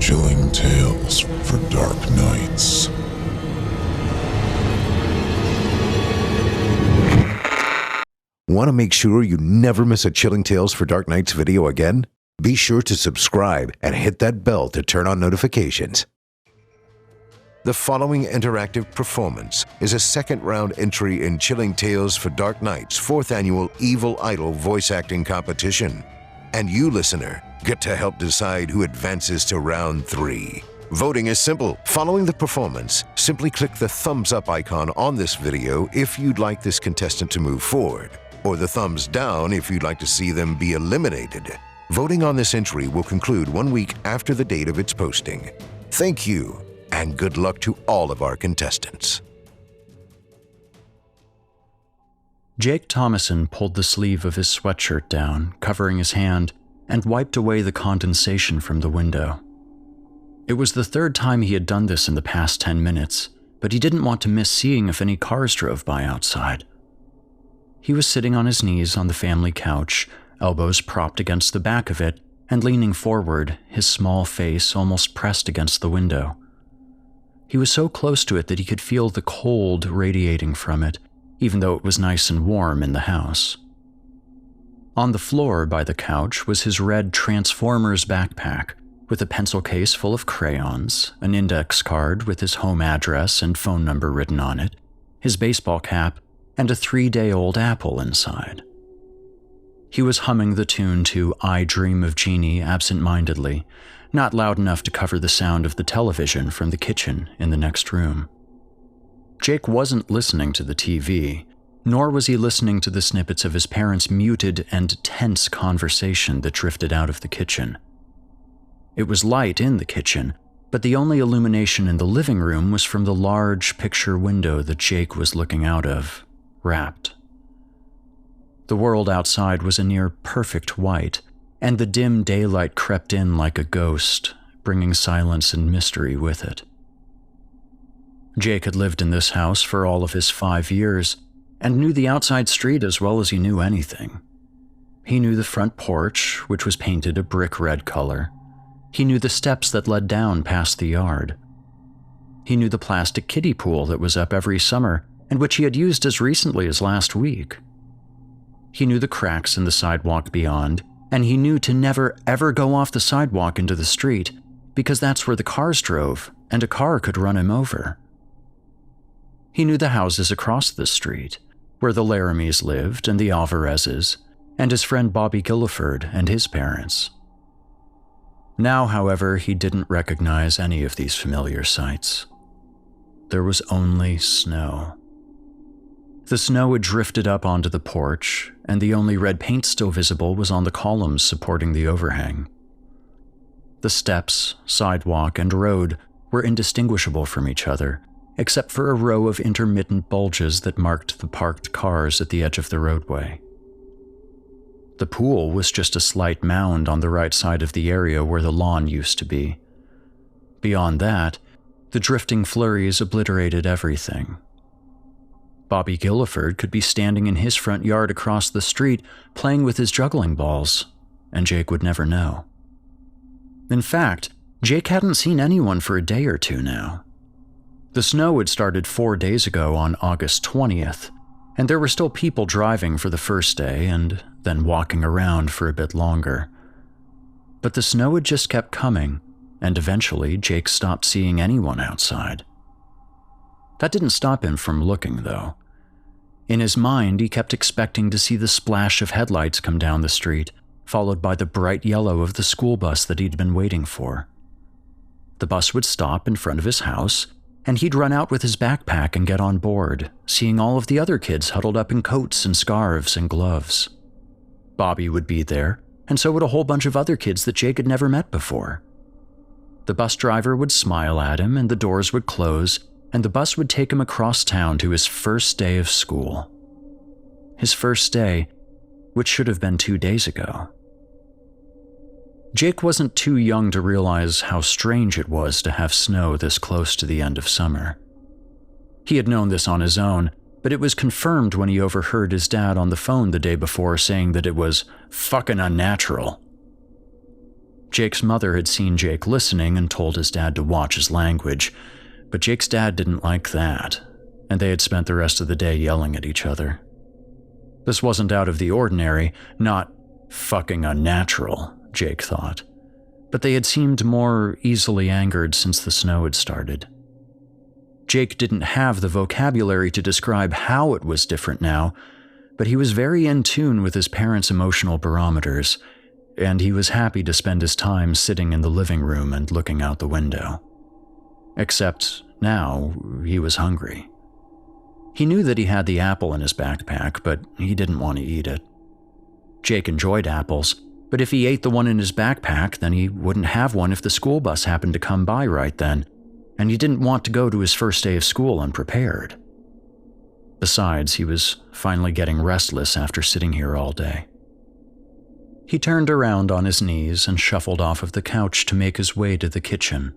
Chilling tales for dark nights. Want to make sure you never miss a Chilling Tales for Dark Nights video again? Be sure to subscribe and hit that bell to turn on notifications. The following interactive performance is a second-round entry in Chilling Tales for Dark Nights' 4th annual Evil Idol voice acting competition. And you, listener, get to help decide who advances to round 3. Voting is simple. Following the performance, simply click the thumbs up icon on this video if you'd like this contestant to move forward, or the thumbs down if you'd like to see them be eliminated. Voting on this entry will conclude 1 week after the date of its posting. Thank you, and good luck to all of our contestants. Jake Thomason pulled the sleeve of his sweatshirt down, covering his hand, and wiped away the condensation from the window. It was the 3rd time he had done this in the past 10 minutes, but he didn't want to miss seeing if any cars drove by outside. He was sitting on his knees on the family couch, elbows propped against the back of it, and leaning forward, his small face almost pressed against the window. He was so close to it that he could feel the cold radiating from it, even though it was nice and warm in the house. On the floor by the couch was his red Transformers backpack, with a pencil case full of crayons, an index card with his home address and phone number written on it, his baseball cap, and a 3-day-old apple inside. He was humming the tune to I Dream of Jeannie absent-mindedly, not loud enough to cover the sound of the television from the kitchen in the next room. Jake wasn't listening to the TV, nor was he listening to the snippets of his parents' muted and tense conversation that drifted out of the kitchen. It was light in the kitchen, but the only illumination in the living room was from the large picture window that Jake was looking out of, wrapped. The world outside was a near perfect white, and the dim daylight crept in like a ghost, bringing silence and mystery with it. Jake had lived in this house for all of his 5 years, and knew the outside street as well as he knew anything. He knew the front porch, which was painted a brick red color. He knew the steps that led down past the yard. He knew the plastic kiddie pool that was up every summer, and which he had used as recently as last week. He knew the cracks in the sidewalk beyond, and he knew to never ever go off the sidewalk into the street, because that's where the cars drove, and a car could run him over. He knew the houses across the street, where the Laramies lived and the Alvarezes, and his friend Bobby Gilliford and his parents. Now, however, he didn't recognize any of these familiar sights. There was only snow. The snow had drifted up onto the porch, and the only red paint still visible was on the columns supporting the overhang. The steps, sidewalk, and road were indistinguishable from each other, except for a row of intermittent bulges that marked the parked cars at the edge of the roadway. The pool was just a slight mound on the right side of the area where the lawn used to be. Beyond that, the drifting flurries obliterated everything. Bobby Gilliford could be standing in his front yard across the street playing with his juggling balls, and Jake would never know. In fact, Jake hadn't seen anyone for a day or two now. The snow had started 4 days ago on August 20th, and there were still people driving for the first day and then walking around for a bit longer. But the snow had just kept coming, and eventually Jake stopped seeing anyone outside. That didn't stop him from looking, though. In his mind, he kept expecting to see the splash of headlights come down the street, followed by the bright yellow of the school bus that he'd been waiting for. The bus would stop in front of his house, and he'd run out with his backpack and get on board, seeing all of the other kids huddled up in coats and scarves and gloves. Bobby would be there, and so would a whole bunch of other kids that Jake had never met before. The bus driver would smile at him, and the doors would close, and the bus would take him across town to his first day of school. His first day, which should have been 2 days ago. Jake wasn't too young to realize how strange it was to have snow this close to the end of summer. He had known this on his own, but it was confirmed when he overheard his dad on the phone the day before saying that it was fucking unnatural. Jake's mother had seen Jake listening and told his dad to watch his language, but Jake's dad didn't like that, and they had spent the rest of the day yelling at each other. This wasn't out of the ordinary, not fucking unnatural, Jake thought, but they had seemed more easily angered since the snow had started. Jake didn't have the vocabulary to describe how it was different now, but he was very in tune with his parents' emotional barometers, and he was happy to spend his time sitting in the living room and looking out the window. Except now he was hungry. He knew that he had the apple in his backpack, but he didn't want to eat it. Jake enjoyed apples, but if he ate the one in his backpack, then he wouldn't have one if the school bus happened to come by right then, and he didn't want to go to his first day of school unprepared. Besides, he was finally getting restless after sitting here all day. He turned around on his knees and shuffled off of the couch to make his way to the kitchen.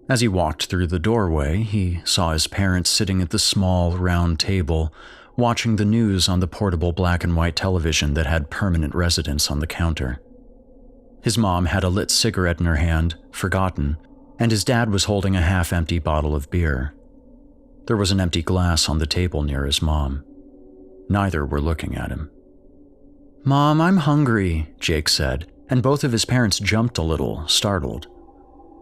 As he walked through the doorway, he saw his parents sitting at the small, round table, watching the news on the portable black and white television that had permanent residence on the counter. His mom had a lit cigarette in her hand, forgotten, and his dad was holding a half-empty bottle of beer. There was an empty glass on the table near his mom. Neither were looking at him. "Mom, I'm hungry," Jake said, and both of his parents jumped a little, startled.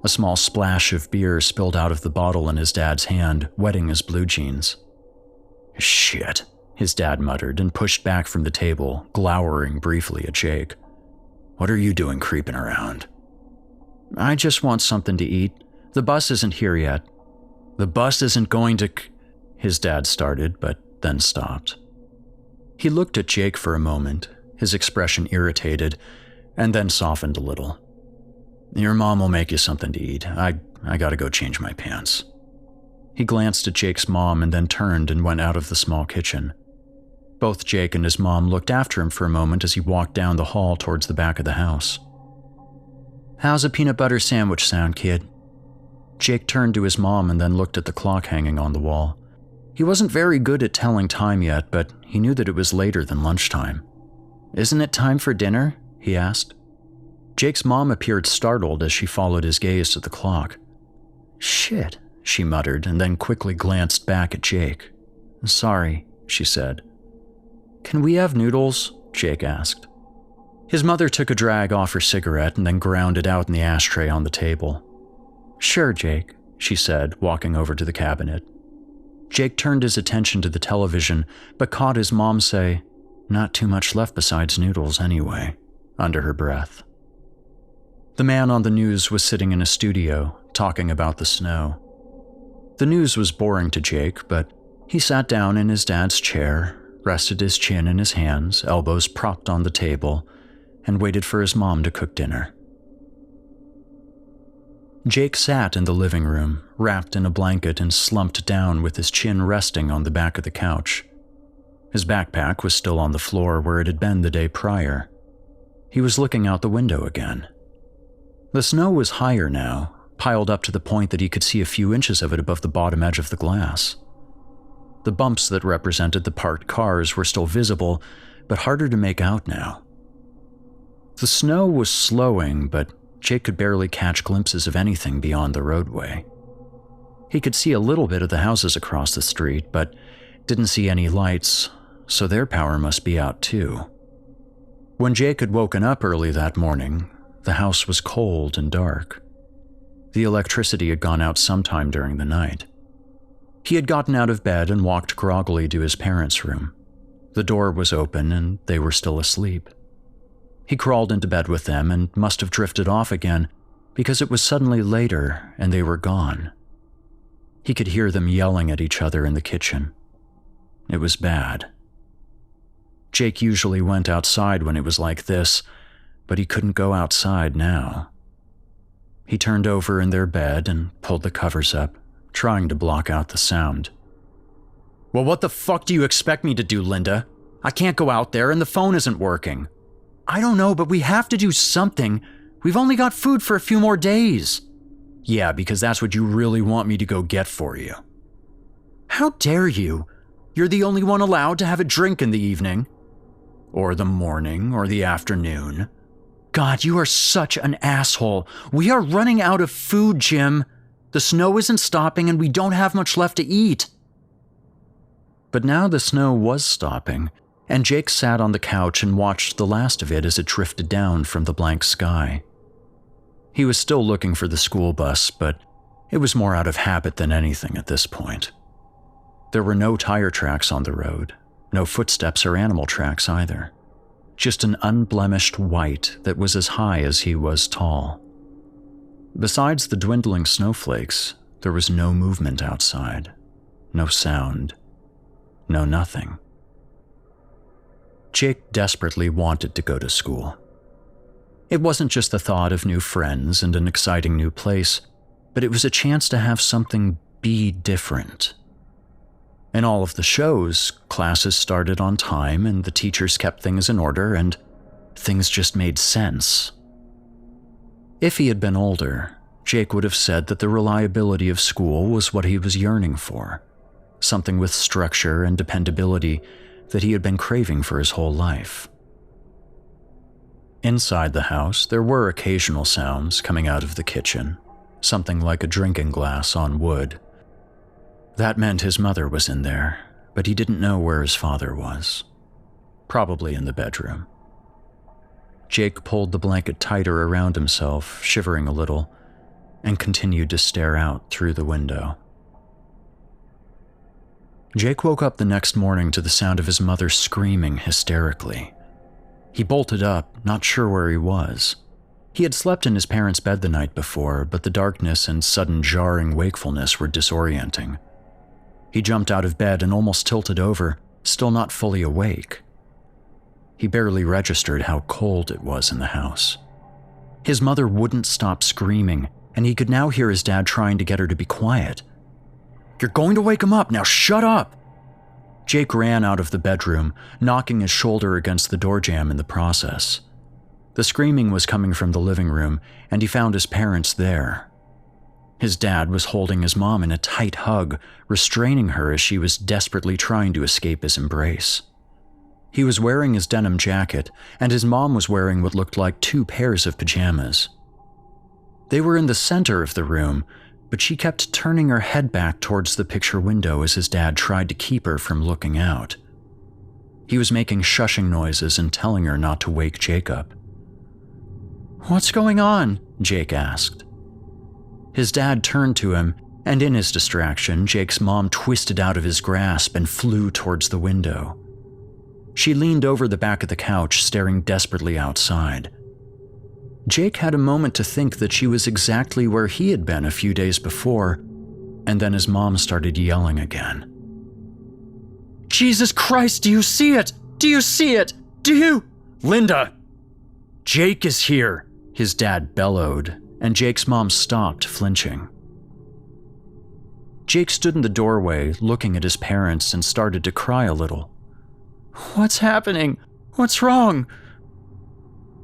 A small splash of beer spilled out of the bottle in his dad's hand, wetting his blue jeans. "Shit," his dad muttered and pushed back from the table, glowering briefly at Jake. "What are you doing creeping around?" "I just want something to eat. The bus isn't here yet." "The bus isn't going to..." his dad started, but then stopped. He looked at Jake for a moment, his expression irritated, and then softened a little. "Your mom will make you something to eat. I gotta go change my pants." He glanced at Jake's mom and then turned and went out of the small kitchen. Both Jake and his mom looked after him for a moment as he walked down the hall towards the back of the house. "How's a peanut butter sandwich sound, kid?" Jake turned to his mom and then looked at the clock hanging on the wall. He wasn't very good at telling time yet, but he knew that it was later than lunchtime. "Isn't it time for dinner?" he asked. Jake's mom appeared startled as she followed his gaze to the clock. "Shit," she muttered, and then quickly glanced back at Jake. "Sorry," she said. "Can we have noodles?" Jake asked. His mother took a drag off her cigarette and then ground it out in the ashtray on the table. "Sure, Jake," she said, walking over to the cabinet. Jake turned his attention to the television, but caught his mom say, "Not too much left besides noodles anyway," under her breath. The man on the news was sitting in a studio, talking about the snow. The news was boring to Jake, but he sat down in his dad's chair, rested his chin in his hands, elbows propped on the table, and waited for his mom to cook dinner. Jake sat in the living room, wrapped in a blanket and slumped down with his chin resting on the back of the couch. His backpack was still on the floor where it had been the day prior. He was looking out the window again. The snow was higher now, piled up to the point that he could see a few inches of it above the bottom edge of the glass. The bumps that represented the parked cars were still visible, but harder to make out now. The snow was slowing, but Jake could barely catch glimpses of anything beyond the roadway. He could see a little bit of the houses across the street, but didn't see any lights, so their power must be out too. When Jake had woken up early that morning, the house was cold and dark. The electricity had gone out sometime during the night. He had gotten out of bed and walked groggily to his parents' room. The door was open and they were still asleep. He crawled into bed with them and must have drifted off again because it was suddenly later and they were gone. He could hear them yelling at each other in the kitchen. It was bad. Jake usually went outside when it was like this, but he couldn't go outside now. He turned over in their bed and pulled the covers up, trying to block out the sound. "Well, what the fuck do you expect me to do, Linda? I can't go out there and the phone isn't working." "I don't know, but we have to do something. We've only got food for a few more days." "Yeah, because that's what you really want me to go get for you." "How dare you? You're the only one allowed to have a drink in the evening. Or the morning, or the afternoon." God, you are such an asshole. We are running out of food, Jim. The snow isn't stopping and we don't have much left to eat. But now the snow was stopping, and Jake sat on the couch and watched the last of it as it drifted down from the blank sky. He was still looking for the school bus, but it was more out of habit than anything at this point. There were no tire tracks on the road, no footsteps or animal tracks either. Just an unblemished white that was as high as he was tall. Besides the dwindling snowflakes, there was no movement outside, no sound, no nothing. Jake desperately wanted to go to school. It wasn't just the thought of new friends and an exciting new place, but it was a chance to have something be different. In all of the shows, classes started on time and the teachers kept things in order and things just made sense. If he had been older, Jake would have said that the reliability of school was what he was yearning for, something with structure and dependability that he had been craving for his whole life. Inside the house, there were occasional sounds coming out of the kitchen, something like a drinking glass on wood. That meant his mother was in there, but he didn't know where his father was. Probably in the bedroom. Jake pulled the blanket tighter around himself, shivering a little, and continued to stare out through the window. Jake woke up the next morning to the sound of his mother screaming hysterically. He bolted up, not sure where he was. He had slept in his parents' bed the night before, but the darkness and sudden jarring wakefulness were disorienting. He jumped out of bed and almost tilted over, still not fully awake. He barely registered how cold it was in the house. His mother wouldn't stop screaming, and he could now hear his dad trying to get her to be quiet. "You're going to wake him up, now shut up!" Jake ran out of the bedroom, knocking his shoulder against the door jamb in the process. The screaming was coming from the living room, and he found his parents there. His dad was holding his mom in a tight hug, restraining her as she was desperately trying to escape his embrace. He was wearing his denim jacket, and his mom was wearing what looked like 2 pairs of pajamas. They were in the center of the room, but she kept turning her head back towards the picture window as his dad tried to keep her from looking out. He was making shushing noises and telling her not to wake Jake up. "What's going on?" Jake asked. His dad turned to him, and in his distraction, Jake's mom twisted out of his grasp and flew towards the window. She leaned over the back of the couch, staring desperately outside. Jake had a moment to think that she was exactly where he had been a few days before, and then his mom started yelling again. "Jesus Christ, do you see it? Do you see it? Do you? Linda! Jake is here!" his dad bellowed, and Jake's mom stopped, flinching. Jake stood in the doorway, looking at his parents, and started to cry a little. "What's happening? What's wrong?"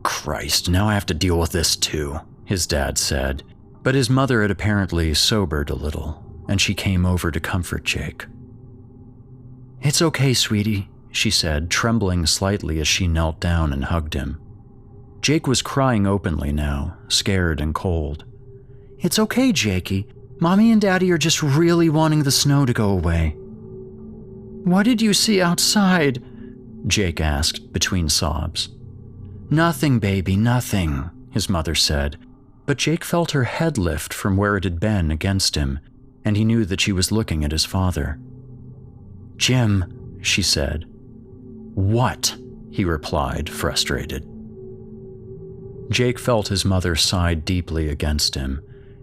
"Christ, now I have to deal with this too," his dad said, but his mother had apparently sobered a little, and she came over to comfort Jake. "It's okay, sweetie," she said, trembling slightly as she knelt down and hugged him. Jake was crying openly now, scared and cold. "It's okay, Jakey. Mommy and Daddy are just really wanting the snow to go away." "What did you see outside?" Jake asked between sobs. "Nothing, baby, nothing," his mother said, but Jake felt her head lift from where it had been against him, and he knew that she was looking at his father. "Jim," she said. "What?" he replied, frustrated. Jake felt his mother sigh deeply against him,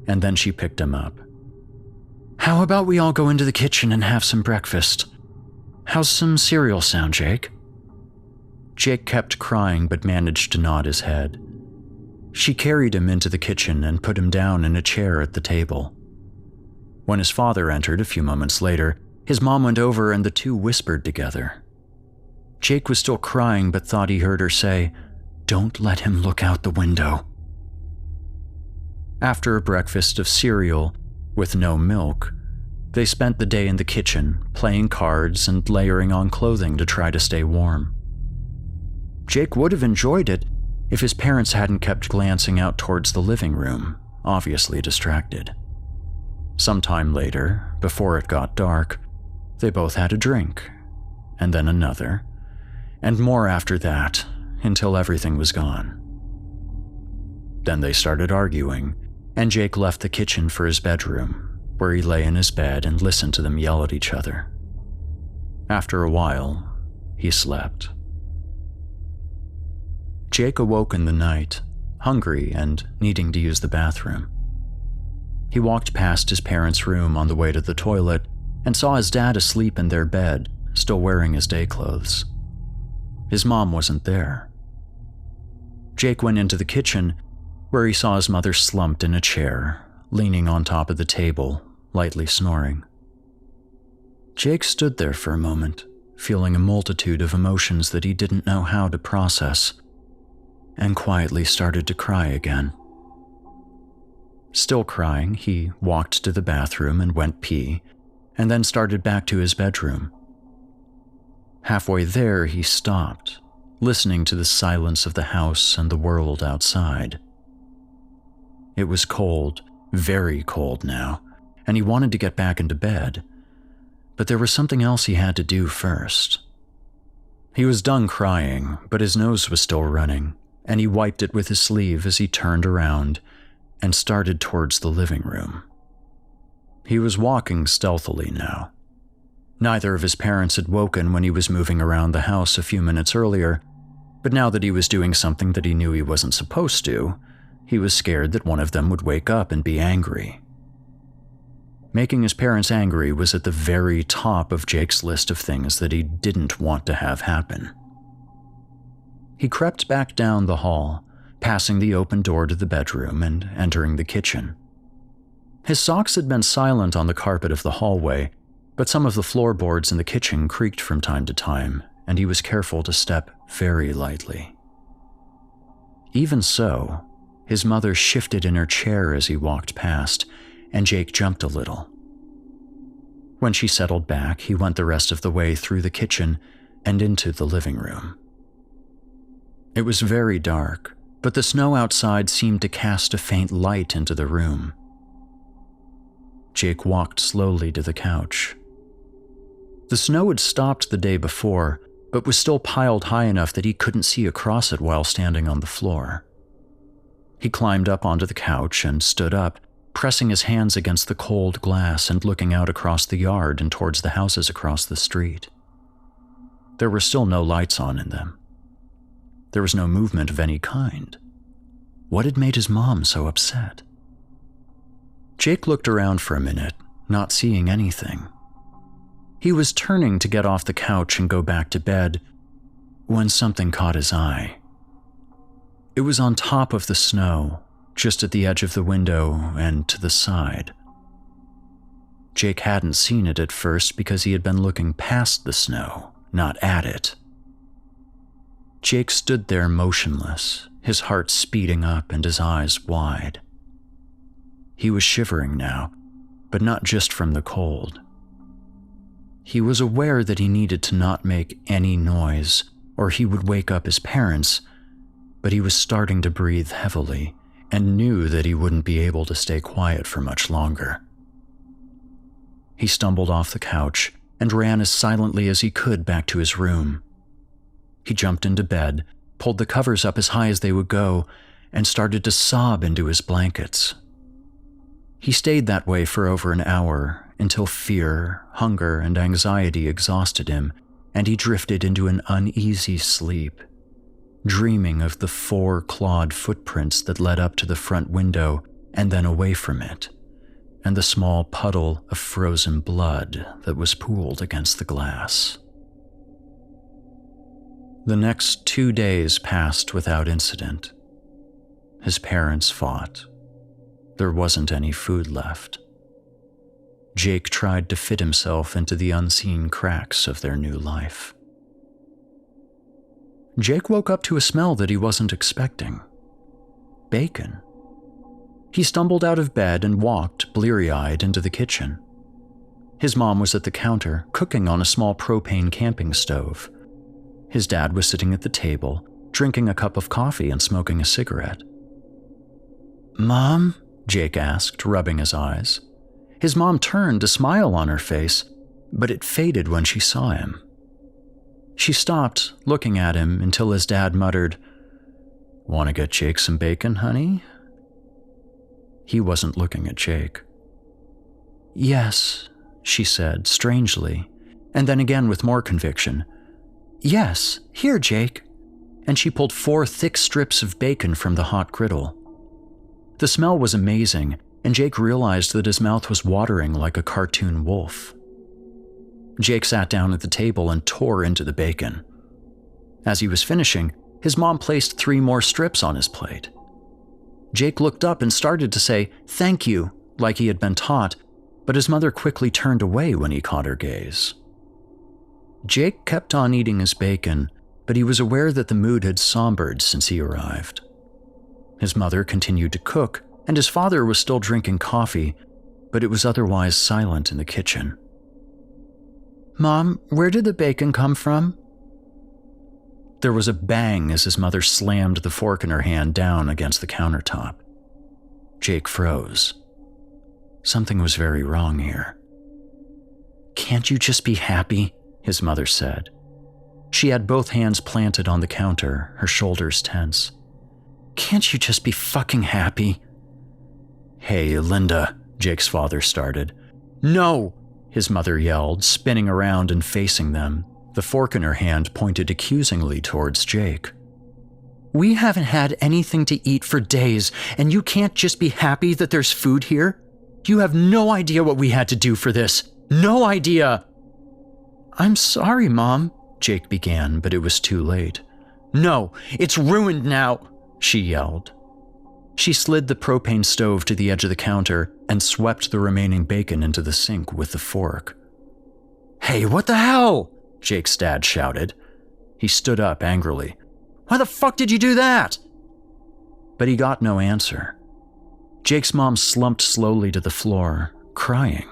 and then she picked him up. "How about we all go into the kitchen and have some breakfast? How's some cereal sound, Jake?" Jake kept crying but managed to nod his head. She carried him into the kitchen and put him down in a chair at the table. When his father entered a few moments later, his mom went over and the two whispered together. Jake was still crying but thought he heard her say, "Don't let him look out the window." After a breakfast of cereal, with no milk, they spent the day in the kitchen, playing cards and layering on clothing to try to stay warm. Jake would have enjoyed it if his parents hadn't kept glancing out towards the living room, obviously distracted. Sometime later, before it got dark, they both had a drink, and then another, and more after that, until everything was gone. Then they started arguing, and Jake left the kitchen for his bedroom, where he lay in his bed and listened to them yell at each other. After a while, he slept. Jake awoke in the night, hungry and needing to use the bathroom. He walked past his parents' room on the way to the toilet and saw his dad asleep in their bed, still wearing his day clothes. His mom wasn't there. Jake went into the kitchen, where he saw his mother slumped in a chair, leaning on top of the table, lightly snoring. Jake stood there for a moment, feeling a multitude of emotions that he didn't know how to process, and quietly started to cry again. Still crying, he walked to the bathroom and went pee, and then started back to his bedroom. Halfway there, he stopped, listening to the silence of the house and the world outside. It was cold, very cold now, and he wanted to get back into bed, but there was something else he had to do first. He was done crying, but his nose was still running, and he wiped it with his sleeve as he turned around and started towards the living room. He was walking stealthily now. Neither of his parents had woken when he was moving around the house a few minutes earlier, but now that he was doing something that he knew he wasn't supposed to, he was scared that one of them would wake up and be angry. Making his parents angry was at the very top of Jake's list of things that he didn't want to have happen. He crept back down the hall, passing the open door to the bedroom and entering the kitchen. His socks had been silent on the carpet of the hallway, but some of the floorboards in the kitchen creaked from time to time, and he was careful to step very lightly. Even so, his mother shifted in her chair as he walked past, and Jake jumped a little. When she settled back, he went the rest of the way through the kitchen and into the living room. It was very dark, but the snow outside seemed to cast a faint light into the room. Jake walked slowly to the couch. The snow had stopped the day before, but was still piled high enough that he couldn't see across it while standing on the floor. He climbed up onto the couch and stood up, pressing his hands against the cold glass and looking out across the yard and towards the houses across the street. There were still no lights on in them. There was no movement of any kind. What had made his mom so upset? Jake looked around for a minute, not seeing anything. He was turning to get off the couch and go back to bed when something caught his eye. It was on top of the snow, just at the edge of the window and to the side. Jake hadn't seen it at first because he had been looking past the snow, not at it. Jake stood there motionless, his heart speeding up and his eyes wide. He was shivering now, but not just from the cold. He was aware that he needed to not make any noise, or he would wake up his parents, but he was starting to breathe heavily and knew that he wouldn't be able to stay quiet for much longer. He stumbled off the couch and ran as silently as he could back to his room. He jumped into bed, pulled the covers up as high as they would go, and started to sob into his blankets. He stayed that way for over an hour until fear, hunger, and anxiety exhausted him, and he drifted into an uneasy sleep, dreaming of the 4 clawed footprints that led up to the front window and then away from it, and the small puddle of frozen blood that was pooled against the glass. The next 2 days passed without incident. His parents fought. There wasn't any food left. Jake tried to fit himself into the unseen cracks of their new life. Jake woke up to a smell that he wasn't expecting. Bacon. He stumbled out of bed and walked, bleary-eyed, into the kitchen. His mom was at the counter, cooking on a small propane camping stove. His dad was sitting at the table, drinking a cup of coffee and smoking a cigarette. "Mom?" Jake asked, rubbing his eyes. His mom turned, a smile on her face, but it faded when she saw him. She stopped, looking at him until his dad muttered, "Want to get Jake some bacon, honey?" He wasn't looking at Jake. "Yes," she said, strangely, and then again with more conviction. "Yes, here, Jake." And she pulled 4 thick strips of bacon from the hot griddle. The smell was amazing, and Jake realized that his mouth was watering like a cartoon wolf. Jake sat down at the table and tore into the bacon. As he was finishing, his mom placed 3 more strips on his plate. Jake looked up and started to say, "Thank you," like he had been taught, but his mother quickly turned away when he caught her gaze. Jake kept on eating his bacon, but he was aware that the mood had sombered since he arrived. His mother continued to cook, and his father was still drinking coffee, but it was otherwise silent in the kitchen. "Mom, where did the bacon come from?" There was a bang as his mother slammed the fork in her hand down against the countertop. Jake froze. Something was very wrong here. "Can't you just be happy?" his mother said. She had both hands planted on the counter, her shoulders tense. "Can't you just be fucking happy?" "Hey, Linda," Jake's father started. "No!" his mother yelled, spinning around and facing them. The fork in her hand pointed accusingly towards Jake. "We haven't had anything to eat for days, and you can't just be happy that there's food here? You have no idea what we had to do for this. No idea!" "I'm sorry, Mom," Jake began, but it was too late. "No, it's ruined now," she yelled. She slid the propane stove to the edge of the counter and swept the remaining bacon into the sink with the fork. "Hey, what the hell?" Jake's dad shouted. He stood up angrily. "Why the fuck did you do that?" But he got no answer. Jake's mom slumped slowly to the floor, crying.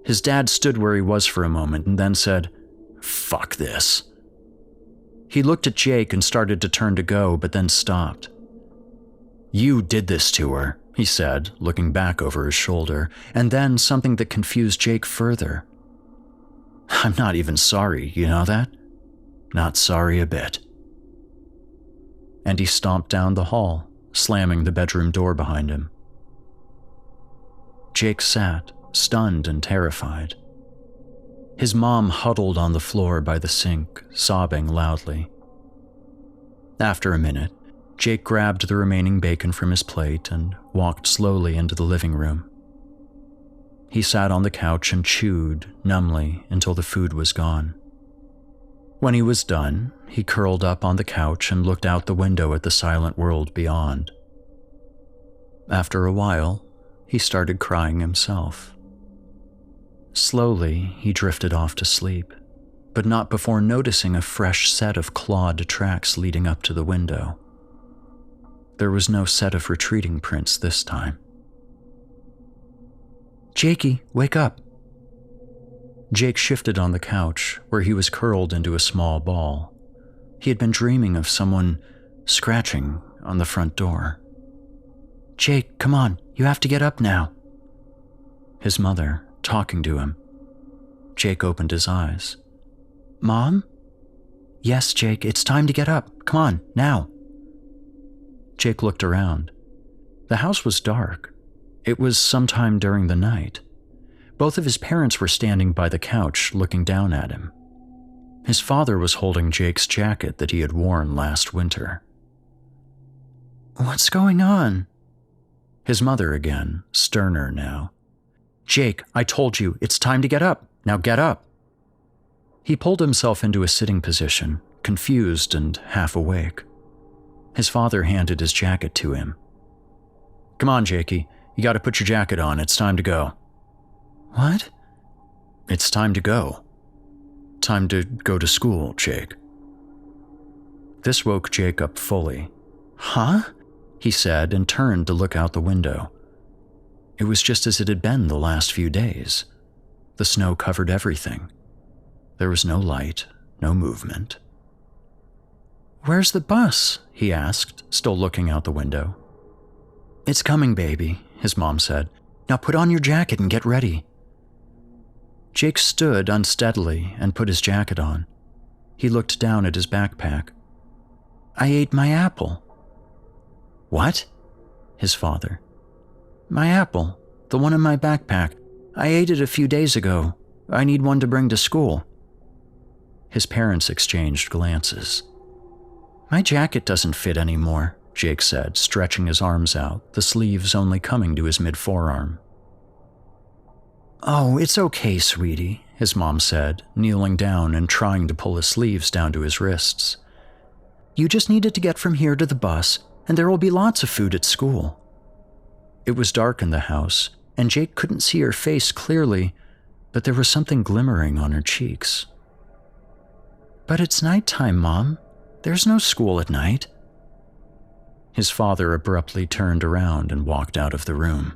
His dad stood where he was for a moment and then said, "Fuck this." He looked at Jake and started to turn to go, but then stopped. "You did this to her," he said, looking back over his shoulder, and then something that confused Jake further. "I'm not even sorry, you know that? Not sorry a bit." And he stomped down the hall, slamming the bedroom door behind him. Jake sat, stunned and terrified. His mom huddled on the floor by the sink, sobbing loudly. After a minute, Jake grabbed the remaining bacon from his plate and walked slowly into the living room. He sat on the couch and chewed, numbly, until the food was gone. When he was done, he curled up on the couch and looked out the window at the silent world beyond. After a while, he started crying himself. Slowly, he drifted off to sleep, but not before noticing a fresh set of clawed tracks leading up to the window. There was no set of retreating prints this time. "Jakey, wake up." Jake shifted on the couch, where he was curled into a small ball. He had been dreaming of someone scratching on the front door. "Jake, come on, you have to get up now." His mother, talking to him. Jake opened his eyes. "Mom?" "Yes, Jake, it's time to get up. Come on, now." Jake looked around. The house was dark. It was sometime during the night. Both of his parents were standing by the couch, looking down at him. His father was holding Jake's jacket that he had worn last winter. "What's going on?" His mother again, sterner now. "Jake, I told you, it's time to get up. Now get up." He pulled himself into a sitting position, confused and half awake. His father handed his jacket to him. "Come on, Jakey. You gotta put your jacket on. It's time to go." "What?" "It's time to go. Time to go to school, Jake." This woke Jake up fully. "Huh?" he said and turned to look out the window. It was just as it had been the last few days. The snow covered everything. There was no light, no movement. "Where's the bus?" he asked, still looking out the window. "It's coming, baby," his mom said. "Now put on your jacket and get ready." Jake stood unsteadily and put his jacket on. He looked down at his backpack. "I ate my apple." "What?" His father. "My apple, the one in my backpack. I ate it a few days ago. I need one to bring to school." His parents exchanged glances. "My jacket doesn't fit anymore," Jake said, stretching his arms out, the sleeves only coming to his mid-forearm. "Oh, it's okay, sweetie," his mom said, kneeling down and trying to pull his sleeves down to his wrists. "You just needed to get from here to the bus, and there will be lots of food at school." It was dark in the house, and Jake couldn't see her face clearly, but there was something glimmering on her cheeks. "But it's nighttime, Mom. There's no school at night." His father abruptly turned around and walked out of the room.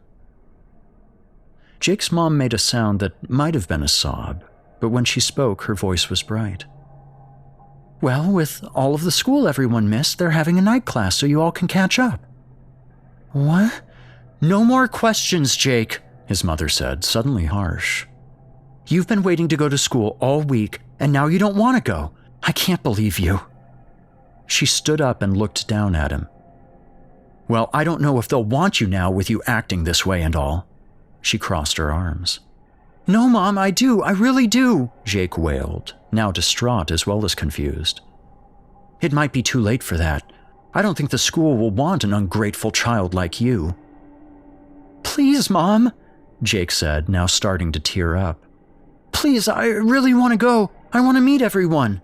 Jake's mom made a sound that might have been a sob, but when she spoke, her voice was bright. "Well, with all of the school everyone missed, they're having a night class so you all can catch up." "What?" "No more questions, Jake," his mother said, suddenly harsh. "You've been waiting to go to school all week, and now you don't want to go. I can't believe you." She stood up and looked down at him. "Well, I don't know if they'll want you now with you acting this way and all." She crossed her arms. "No, Mom, I do. I really do," Jake wailed, now distraught as well as confused. "It might be too late for that. I don't think the school will want an ungrateful child like you." "Please, Mom," Jake said, now starting to tear up. "Please, I really want to go. I want to meet everyone."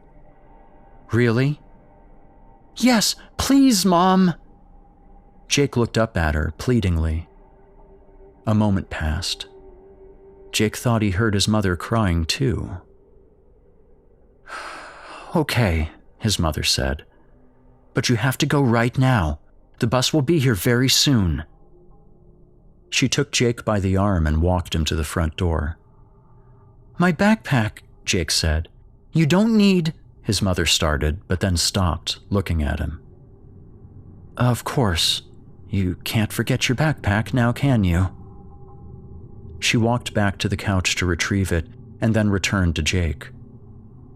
"Really?" "Yes, please, Mom." Jake looked up at her pleadingly. A moment passed. Jake thought he heard his mother crying too. "Okay," his mother said. "But you have to go right now. The bus will be here very soon." She took Jake by the arm and walked him to the front door. "My backpack," Jake said. "You don't need—" his mother started, but then stopped, looking at him. "Of course. You can't forget your backpack now, can you?" She walked back to the couch to retrieve it, and then returned to Jake.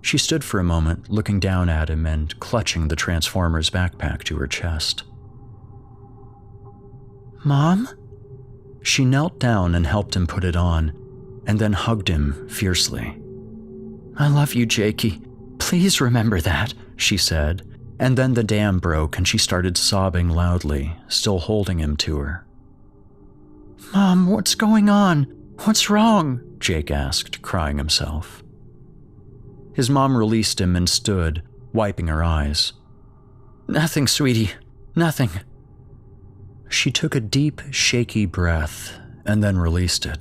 She stood for a moment, looking down at him and clutching the Transformer's backpack to her chest. "Mom?" She knelt down and helped him put it on, and then hugged him fiercely. "I love you, Jakey. Please remember that," she said, and then the dam broke and she started sobbing loudly, still holding him to her. "Mom, what's going on? What's wrong?" Jake asked, crying himself. His mom released him and stood, wiping her eyes. "Nothing, sweetie. Nothing." She took a deep, shaky breath and then released it.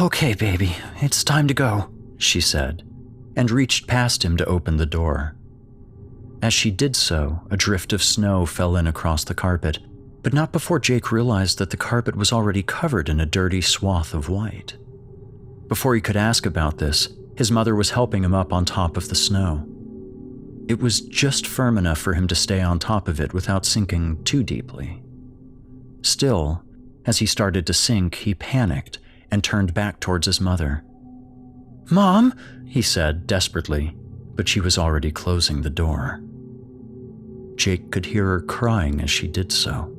"Okay, baby, it's time to go," she said, and reached past him to open the door. As she did so, a drift of snow fell in across the carpet, but not before Jake realized that the carpet was already covered in a dirty swath of white. Before he could ask about this, his mother was helping him up on top of the snow. It was just firm enough for him to stay on top of it without sinking too deeply. Still, as he started to sink, he panicked and turned back towards his mother. "Mom," he said desperately, but she was already closing the door. Jake could hear her crying as she did so.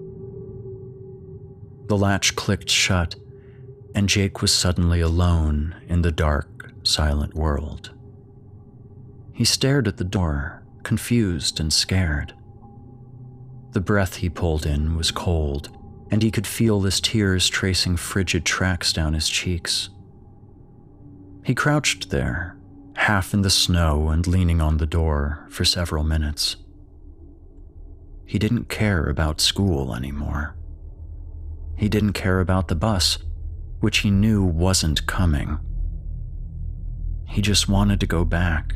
The latch clicked shut, and Jake was suddenly alone in the dark, silent world. He stared at the door, confused and scared. The breath he pulled in was cold, and he could feel his tears tracing frigid tracks down his cheeks. He crouched there, half in the snow and leaning on the door, for several minutes. He didn't care about school anymore. He didn't care about the bus, which he knew wasn't coming. He just wanted to go back.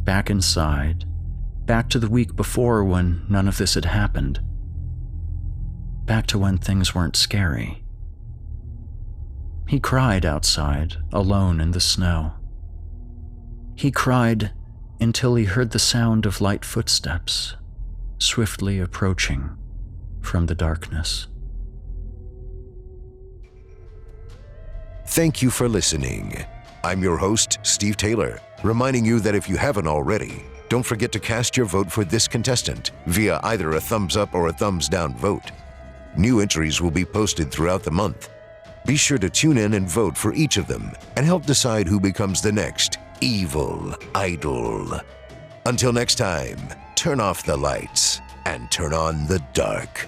Back inside, back to the week before when none of this had happened. Back to when things weren't scary. He cried outside, alone in the snow. He cried until he heard the sound of light footsteps swiftly approaching from the darkness. Thank you for listening. I'm your host, Steve Taylor, reminding you that if you haven't already, don't forget to cast your vote for this contestant via either a thumbs up or a thumbs down vote. New entries will be posted throughout the month. Be sure to tune in and vote for each of them and help decide who becomes the next evil idol. Until next time, turn off the lights and turn on the dark.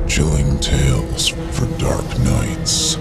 Chilling tales for dark nights.